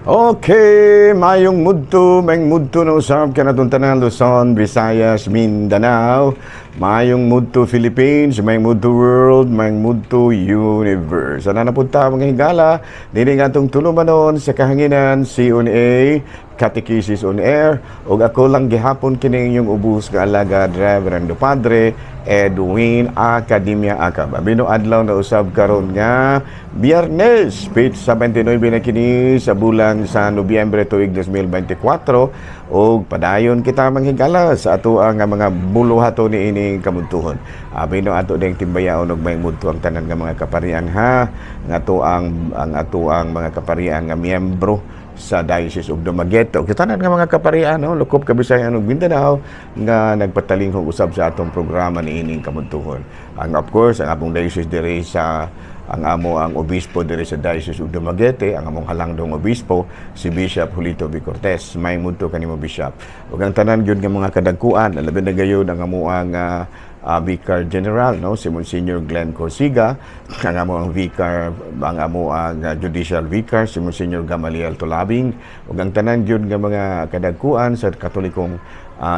Okay, mayong mudto na usab ka natong tanan Luzon, Visayas, Mindanao. Mayong mudto Philippines, mayong mudto world, mayong mudto universe. Ana na punta mga higala, dili nga atong tulumanon sa kahanginan CONA, Catechesis on Air, ug ako lang gihapon kini inyong ubos nga alagad Reverendo Padre Edwin Academia Acab. Abino adlaw na usab karon nga Biyernes, page 79 na kini sa bulan sa Nobyembre tuig 2024 ug padayon kita manghigala sa ato ang mga buluhato ni ining kamuntuhon. Abino ato ding timbayaon og may mudto ang tanan nga mga kaparian ha, nga ato ang ato ang mga kaparian nga miyembro sa Diocese of Dumaguete. Kita na nga mga kaparian, no? Lukop, Kabisayan ug Mindanao nga nagpatalinghong usab sa atong programa ni ining kamuntuhon. Ang of course, ang among diocese diri sa ang obispo diri sa Diocese of Dumaguete, ang among halangdong obispo si Bishop Julito B. Cortez. May mudto kanimo Bishop. Ug ang tanan gyud nga mga kadagkuan, labi na gayon ang amuang Vicar General, no, si Monsignor Glenn Corsiga, ang amuang Vicar, ang amuang Judicial Vicar, si Monsignor Gamaliel Tulabing, ug ang tanan gyud nga mga kadagkuan sa Katolikong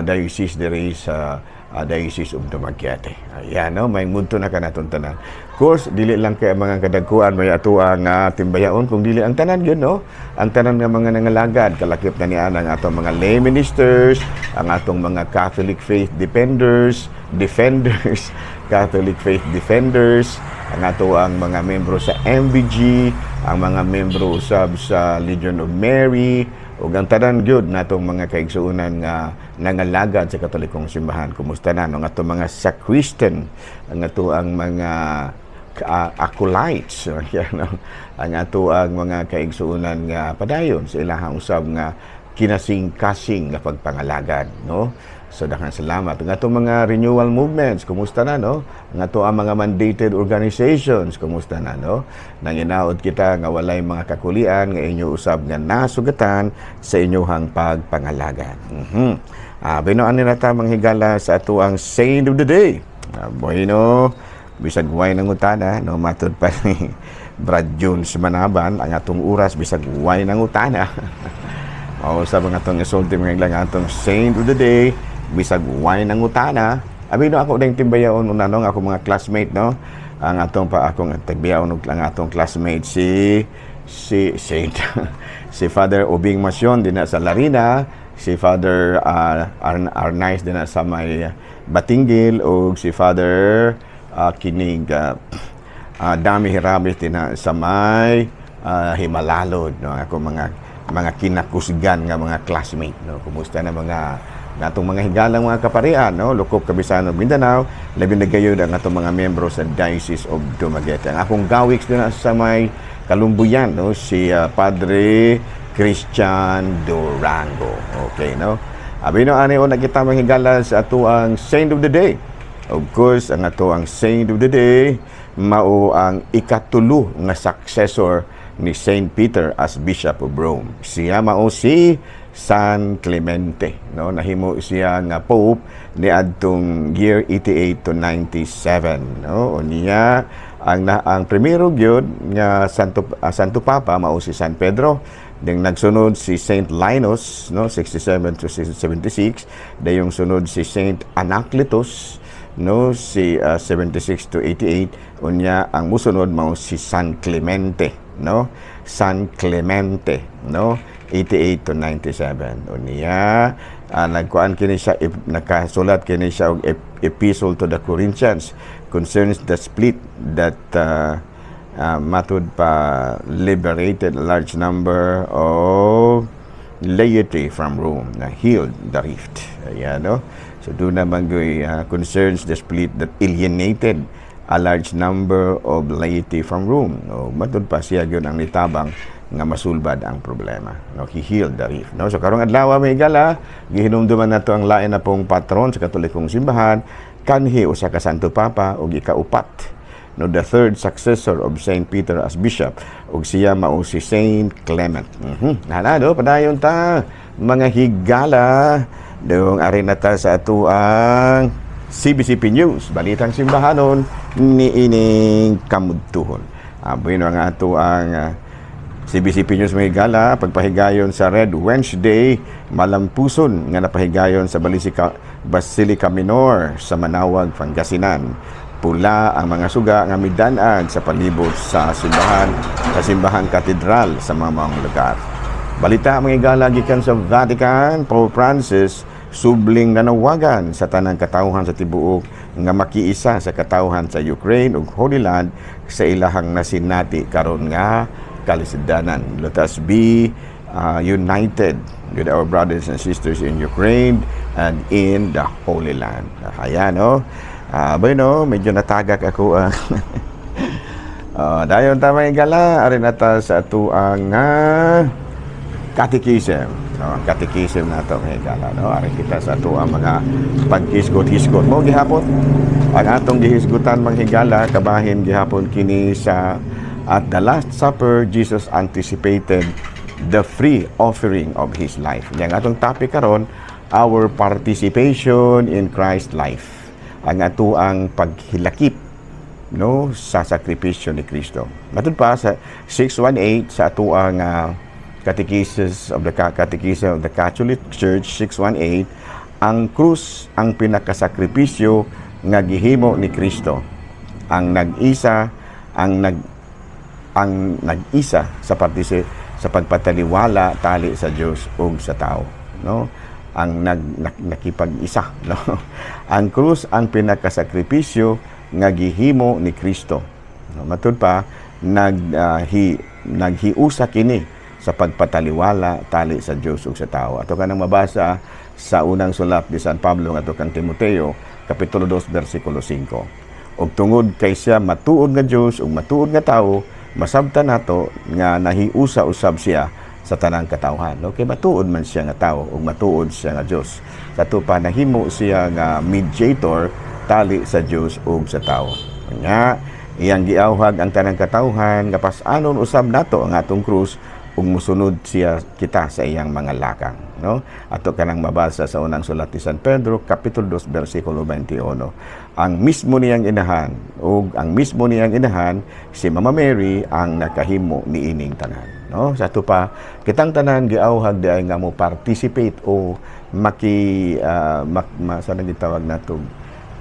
diocese diri sa Diocese of Dumaguete. Ayan, no, may mudto na kanaton tanan. Of course, dili lang kay mga kadagkuan may ato ang timbayaon, kung dili ang tanan gyud, no, ang tanan nga mga nangalagad kalakip na niana ang atong mga lay ministers, ang atong mga Catholic faith defenders, Catholic faith defenders, ang ato ang mga membro sa MBG, ang mga membro usab sa Legion of Mary, ug ang tanan gyud natong mga kaigsuonan nga nangalagad sa Katolikong simbahan. Kumusta na ang ato mga sacristan, ang ato ang mga acolytes, ang ato ang mga kaigsuonan nga padayon sa ilahang usab nga kinasing-kasing nga pagpangalagad, no? So daghang salamat. Ang ato mga renewal movements, kumusta na, no? Ang ato ang mga mandated organizations, kumusta na, no? Nanginaot kita nga walay mga kakulian nga inyo usab nga nasugatan sa inyohang pagpangalagad. Binoan nila ta manghigala sa ato ang Saint of the Day. Bueno, bisag way nang utana, no, matud pa ni Brad Jones Manaban, ang atong oras bisag way nang utana. Mao sa mga atong isulti mga ilang atong Saint of the Day, bisag way nang utana. Abino ako ding timbayaon unanong ako mga classmate, no, ang atong akong tagbiyaon og ang atong classmate si Saint si Father Obing Masyon din sa Larina, si Father Arnaiz din sa may Batingil, o si Father kinig Dami Hirabis din sa may Himalalod, no, ako mga kinakusgan nga mga classmate, no. Kumusta na mga natong mga higalang mga kaparian, no, Lukop, Kabisayan ug Mindanao, labi na gayon ang atong mga miyembro sa Diocese of Dumaguete. Ang akong gawiks din sa may Kalumbuyan, no, si Padre Christian Durango. Okay, no. Abino ani o nakita mahigala sa ato ang Saint of the Day. Of course, ang ato ang Saint of the Day mao ang ikatulo nga successor ni Saint Peter as Bishop of Rome. Siya mao si San Clemente, no, nahimo siya nga pope ni adtong year 88 to 97, no. O niya ang primero gyud nga Santo Papa mao si San Pedro, ding nagsunod si Saint Linus, no, 67 to 76, dayong sunod si Saint Anacletus, no, si 76 to 88, unya ang musunod mao si San Clemente, no, San Clemente, no, 88 to 97. Unya nagkuan kini siya, nakasulat kini siya og epistle to the Corinthians concerns the split that matud pa liberated a large number of laity from Rome, na healed the rift. Ayan, no? So doon naman concerns the split that alienated a large number of laity from Rome. No, matud pa siya gyud ang nitabang nga masulbad ang problema. No, he healed the rift. No, so karong adlaw may gala, gihinumduman nato ang lain na pong patron sa Katolikong simbahan, kanhi usa ka Santo Papa ug ikaupat, no, the third successor of Saint Peter as bishop, ug siya mao si Saint Clement. Nalado padayon ta mga higala dong arinata sa ato ang CBCP News, balitang simbahanon ni ining kamudtuhon. Bueno nga ato ang Si BCP News may gala, pagpahigayon sa Red Wednesday, malampuson nga napahigayon sa Basilica Minor sa Manawag, Pangasinan. Pula ang mga suga nga midanag sa palibot sa simbahang katedral sa mga lugar. Balita mga gala gikan sa Vatican, Pope Francis subling nanawagan sa tanang katawhan sa tibuok nga makiisa sa katawhan sa Ukraine ug Holy Land sa ilahang nasinati karon nga kalisdanan. Let us be united with our brothers and sisters in Ukraine and in the Holy Land. Ayan, no? Bueno, medyo natagak ako. Dayon tamay gala, arin ata sa ato ang catechism. Catechism na ito, may gala. No? Arin kita sa ato ang mga paghisgot-hisgot. Mo gihapon, ang atong gihisgutan mga higala, kabahin gihapon kini sa at the Last Supper, Jesus anticipated the free offering of His life. Yang atong topic karon, our participation in Christ's life. Ang ato ang paghilakip, no, sa sakripisyo ni Kristo. Matod pa sa 618 sa ato ang Catechism of the Catholic Church 618, ang krus ang pinakasakripisyo nga gihimo ni Kristo. Ang nag-isa sa pagpataliwala tali sa Dios ug sa tao, no? Ang nakipag-isa, no? Ang krus ang pinakasakripisyo nga gihimo ni Kristo. No, matud pa naghiusa kini sa pagpataliwala tali sa Dios ug sa tao. Ato kanang mabasa sa unang sulat ni San Pablo ngadto kang Timoteo, kapitulo 2 bersikulo 5. Og tungod kay siya matuod nga Dios ug matuod nga tawo, masabtan nato nga nahiusa usab siya sa tanang katawhan. No? Kay matuod man siya nga tawo ug matuod siya nga Dios. Sa pa nahimo siya nga mediator tali sa Dios ug sa tawo. Nya iyang giawhag ang tanang katawhan nga pas-anon usab nato ang atong krus ug musunod siya kita sa iyang mga lakang, no? Ato kanang mabasa sa unang sulat ni San Pedro, kapitulo 2 bersikulo 21. Ang mismo niyang inahan si Mama Mary ang nakahimo ni ining tanan, no? Sa ato pa kitang tanan giawhag di ay nga mo participate o saan gitawag nato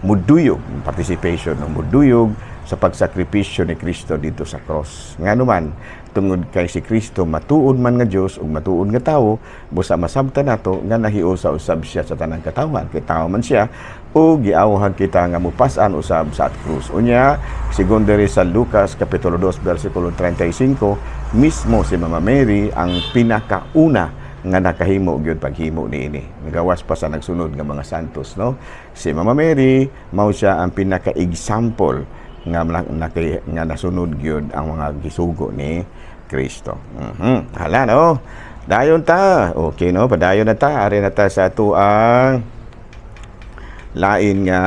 muduyog, participation no, muduyog sa pagsakripisyo ni Kristo dito sa cross. Nganuman tungod kay si Kristo matuod man nga Dios ug matuod nga tawo, busa masabtan nato nga nahiusa usab siya sa tanang katawhan. Kay tawo man siya ug giawhag kita nga mupas-an usab sa krus. Unya sigon diri sa Lucas kapitulo 2 bersikulo 35, mismo si Mama Mary ang pinakauna nga nakahimo gyud paghimo niini. Nagawas pa sa nagsunod nga mga santos, no? Si Mama Mary mao siya ang pinaka-example nga nasunod gyud ang mga gisugo ni Kristo. Hala, no? Dayon ta. Okay, no? Padayon na ta. Ari na ta sa ato ang lain nga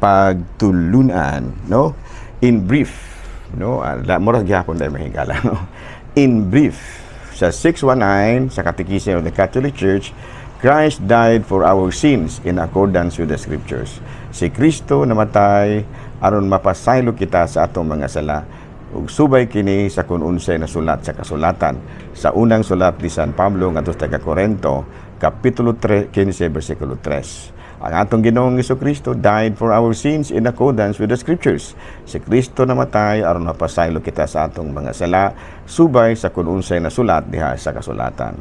pagtulunan, no? In brief, no? Murag gyapon dai mahigala, no? In brief, sa 619 sa Catechism of the Catholic Church, Christ died for our sins in accordance with the Scriptures. Si Kristo namatay aron mapasaylo kita sa atong mga sala ug subay kini sa kun unsay nasulat sa kasulatan sa unang sulat ni San Pablo ngadto sa Corinto kapitulo 15 bersikulo 3. Ang atong Ginoong Jesucristo died for our sins in accordance with the Scriptures. Si Kristo namatay aron mapasaylo kita sa atong mga sala subay sa kun unsay nasulat diha sa kasulatan.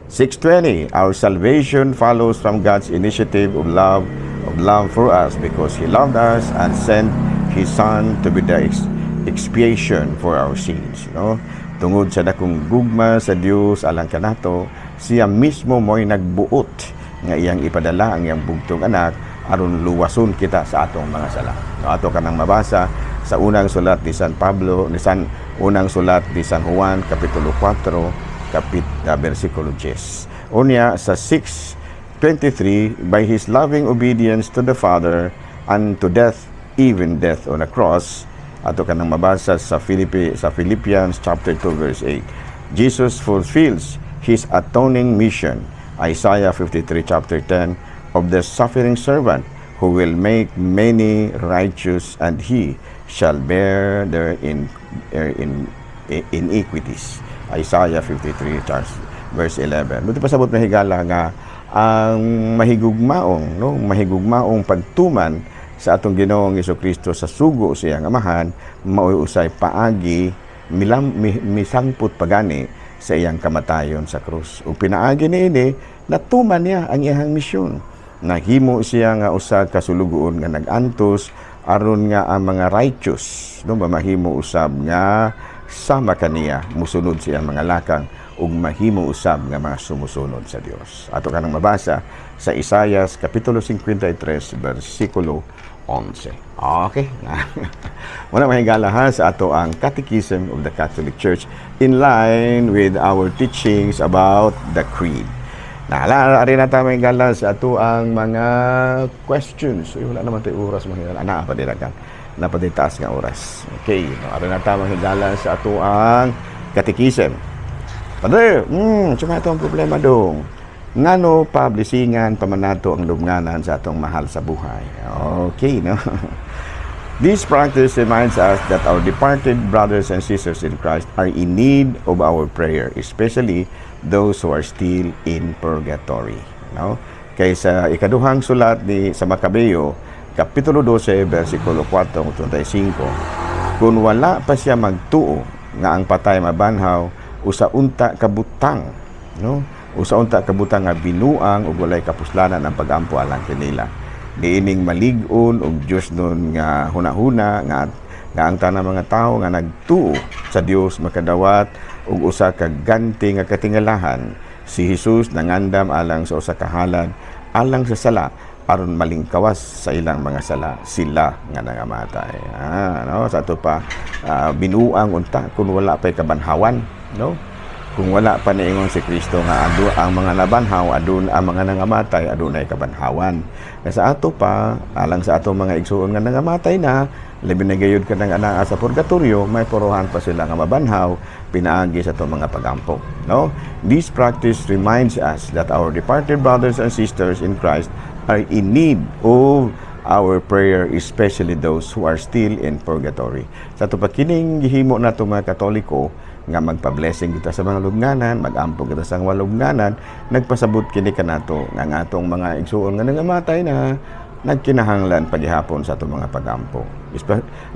620, our salvation follows from God's initiative of love for us because He loved us and sent His Son to be the expiation for our sins. No? Tungod sa dakong gugma sa Dios alang kanato, siya mismo mo'y nagbuot nga iyang ipadala ang iyang bugtong anak aron luwason kita sa atong mga sala. No, ato kanang mabasa sa unang sulat ni San Juan kapitulo 4 bersikulo 10. Unya sa 6:23, by His loving obedience to the Father unto death, even death on a cross. Ato kanang mabasa sa Philippians chapter 2 verse 8. Jesus fulfills His atoning mission. Isaiah 53 chapter 10, of the suffering servant who will make many righteous, and He shall bear their iniquities. Isaiah 53 verse 11. Buti pasabot na higala nga ang mahigugmaong, no, mahigugmaong pagtuman sa atong Ginoong Jesucristo sa sugo siyang amahan maoy usay paagi misangput pagani sa iyang kamatayon sa krus. Ug pinaagi niini natuman niya ang iyang misyon. Nahimo siya nga usa ka sulugoon nga nagantos aron nga ang mga righteous no mahimo usab nga sama kaniya musunod sa iyang mga lakang ug mahimo usab nga mga sumusunod sa Dios. Ato kanang mabasa sa Isaiah kapitulo 53 bersikulo 11. Okay. Muna mahigala ha sa ato ang Catechism of the Catholic Church in line with our teachings about the Creed. Ari na tayo mahigala sa ato ang mga questions. Wala naman tayo oras mahigala. Pa din kan. Napaditaas nga oras. Okay. Ari na tayo mahigala sa ato ang Catechism. Padre, suma ito ang problema dong. Ngano pablisingan pamanato ang lubnganan sa atong mahal sa buhay. Okay, no? This practice reminds us that our departed brothers and sisters in Christ are in need of our prayer, especially those who are still in purgatory. No? Kaysa ikaduhang sulat ni sa Makabeo, Kapitulo 12, versikulo 4-35, kung wala pa siya magtuo nga ang patay mabanhaw, usa-unta kabutang, no? Usa-unta kabutang nga binuang ug walay kapuslanan ang pagampo alang kanila. Diining malig-on og Dios nun nga hunahuna nga ang tanang mga tao nga nagtuo sa Dios makadawat og usa ka ganti nga katingalahan. Si Jesus nangandam alang sa usa ka halad alang sa sala aron malingkawas sa ilang mga sala sila nga nangamatay. No, sa ato pa binuang unta kun wala pay kabanhawan, no? Kung wala pa niingon si Kristo nga adu ang mga nabanhaw adun ang mga nangamatay adunay kabanhawan. Sa ato pa alang sa ato mga igsuon nga nangamatay na labi na gayud ka nang anaa sa purgatorio may puruhan pa sila nga mabanhaw pinaagi sa ato mga pagampo, no? This practice reminds us that our departed brothers and sisters in Christ are in need of our prayer, especially those who are still in purgatory. Sa ito pa kining gihimo nato mga Katoliko nga magpa-blessing kita sa mga lubnganan, mag-ampo kita sa mga lubnganan, nagpasabot kini kanato nga atong mga igsuon nga nangamatay na nagkinahanglan paghihapon sa atong mga pagampo.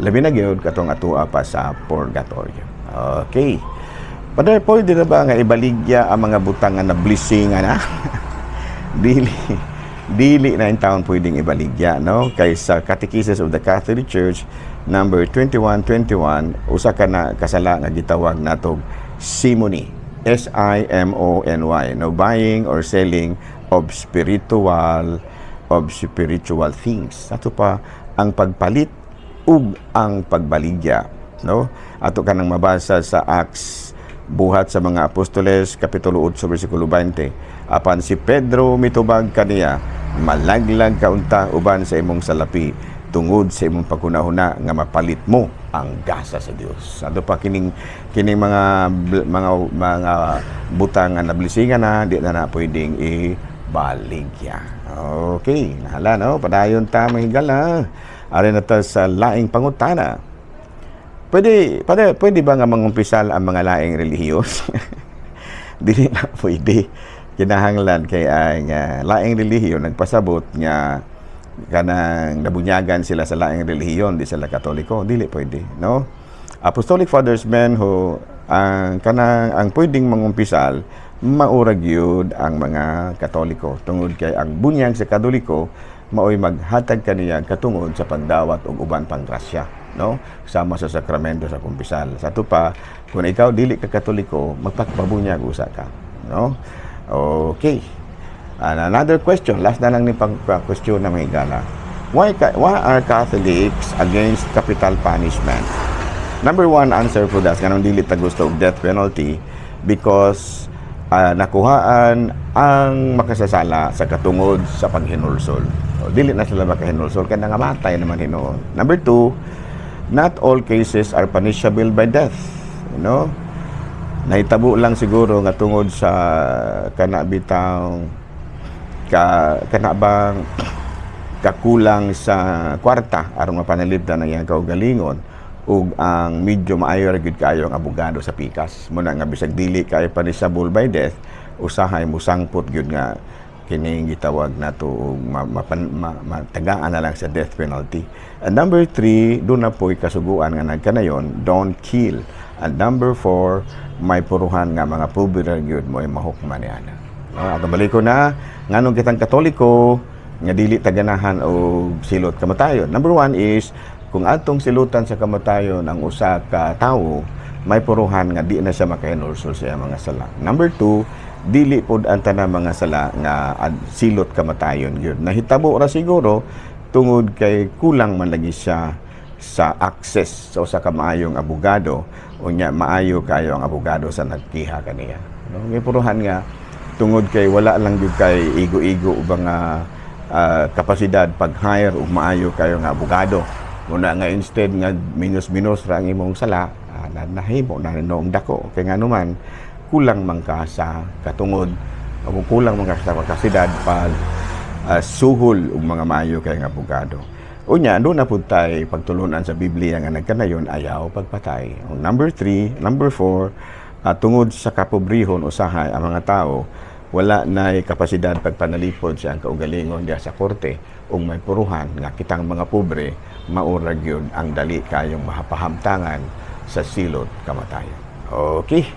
Labi na gyud katong atoa pa sa purgatorio. Okay. Padre, pwede na ba nga ibaligya ang mga butang nga na-blessing na? Dili na yung taon pwedeng ibaligya, no? Kaysa Catechism of the Catholic Church number 2121, usa ka na kasala nga gitawag natog simony, SIMONY, no buying or selling of spiritual things. Ato pa ang pagpalit ug ang pagbaligya, no? Ato kanang mabasa sa Acts buhat sa mga apostoles kapitulo 8 bersikulo 20, apan si Pedro mitubag kaniya, malaglag kaunta uban sa imong salapi tungod sa imong pagkunahuna nga mapalit mo ang gasa sa Dios. Ato pa kining mga butang nga nablisingan na di na pwedeng ibaligya. Okay, nahala no, padayon ta mahigala. Ari na ta sa laing pangutana. Pwede ba nga mangumpisal ang mga laing relihiyos? Dili na pwede. Kinahanglan kay ang laing relihiyon nagpasabot nga kanang nabunyagan sila sa laing relihiyon di sila Katoliko, dili pwede, no? Apostolic Fathers men who ang pwedeng mangumpisal maurag yun ang mga Katoliko tungod kay ang bunyag sa Katoliko maoy maghatag kaniya katungod sa pagdawat og uban pang grasya, no? Sama sa sakramento sa kumpisal. Sa ato pa, kung ikaw dili ka Katoliko, magpakpabunyag usa ka, no? Okay. Another question, last na lang ni pag-question na may gala. Why are Catholics against capital punishment? Number one answer for that, ganun dili ta gusto og death penalty because nakuhaan ang makasasala sa katungod sa paghinulsol. Dili na sila makahinulsol kaya nangamatay naman hinoon. Number two, not all cases are punishable by death. You know? Nahitabo lang siguro nga tungod sa kanabitang kanabang kakulang sa kwarta aron mapanalipdan ang iyang kaugalingon ug ang medyo maayo ra gyud kayo ang abogado sa pikas. Muna nga bisag dili kayo punishable by death, usahay mo sangpot gyud nga kining gitawag nato og matagaan na lang sa death penalty. And number 3, doon na po'y kasuguan nga nagkanayon, don't kill. And number 4, may puruhan nga mga pobre gyud mo ay mahukman niana. At balik ko na nganong kitang Katoliko nga dili taganahan og silot kamatayon. Number 1 is kung atong silutan sa kamatayon ang usa ka tawo, may puruhan nga di na siya makahinulsol sa mga sala. Number 2, dili pod ang tanang mga sala nga silot kamatayon gyud. Nahitabo ra siguro tungod kay kulang man lagi siya sa access sa usa ka maayong abogado, unya maayo kayo ang abogado sa nagkiha kaniya. No? May puruhan nga tungod kay wala lang gyud kay igo-igo ubang kapasidad pag-hire og maayo kayo nga abogado. Muna nga instead nga minus-minus ra ang imong sala, nahimo na noong dako. Kay nga naman, kulang man ka sa katungod, o kulang man ka sa kapasidad pag suhol og mga maayo kayo nga abogado. Unya, doon na po tayo pagtulunan sa Biblia nga nagkanayon, ayaw pagpatay. Number 3, number 4, tungod sa kapobrihon usahay ang mga tao, wala na kapasidad pagpanalipod siya ang kaugalingon diya sa korte ug may puruhan nga kitang mga pobre maurag yun ang dali kayong mahapahamtangan sa silot kamatayon. Okay.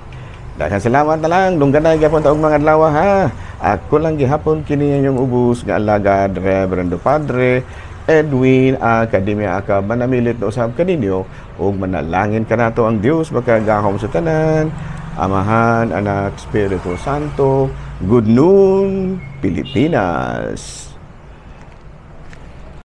Daghang salamat na lang. Dungganay gyapon ta og mga adlaw ha. Ako lang gihapon kini inyong ubos nga alagad Reverendo Padre Edwin Academia Aka manamilit na usab kaninyo ug manalangin kanato ang Dios makagahom sa tanan. Amahan, Anak, Espiritu Santo. Good noon, Pilipinas!